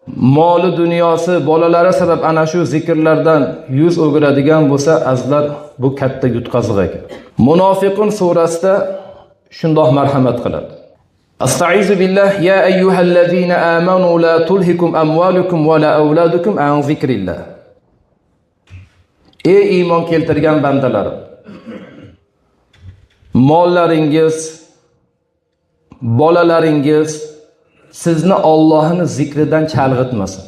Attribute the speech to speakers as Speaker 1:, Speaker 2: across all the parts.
Speaker 1: moli dunyosi, bolalari sabab ana shu zikrlardan yuz o'giradigan bo'lsa, azizlar, bu katta yutqaziq ekan. Munofiqun surasida shundoq marhamat qiladi. Astaizu billah ya ayyuhallazina amanu la tulhikum amwalukum va la auladukum an zikrillah. Ey iymon keltirgan bandalarim, mollaringiz, bolalaringiz sizni Allohning zikridan chalg'itmasin.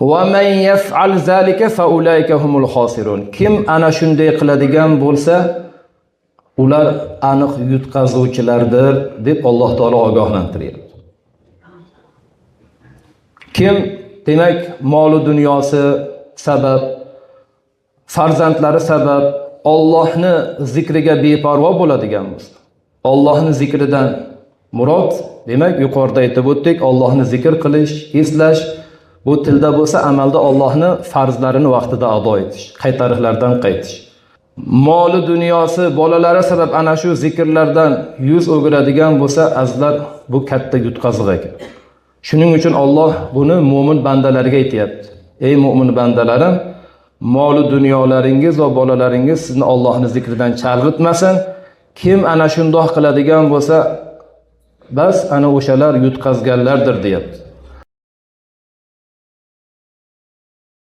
Speaker 1: Va man yaf'al zalika fa ulayka humul khosirun. Kim ana shunday qiladigan bo'lsa, ular aniq yutqazuvchilardir deb Alloh taolo ogohlantiryapti. Kim demak moli dunyosi sabab, farzandlari sabab Allohning zikriga beparvo bo'ladigan bo'lsa, Allohning zikridan murod demak yuqorida aytib o'tdik, Allohni zikr qilish, eslash, bu tilda bo'lsa amalda Allohning farzlarini vaqtida ado etish, qaytariqlardan qaytish. Moli dunyosi, bolalari sabab ana shu zikrlardan yuz o'giradigan bo'lsa, azizlar, bu katta yutqaziq ekan. Shuning uchun Alloh buni mo'min bandalarga aytayapti. Ey mo'min bandalarim, moli dunyolaringiz va bolalaringiz sizni Allohning zikridan chalg'itmasin. Kim ana shundoq qiladigan bo'lsa, bas ana o'shalar yutqazganlardir deyapti.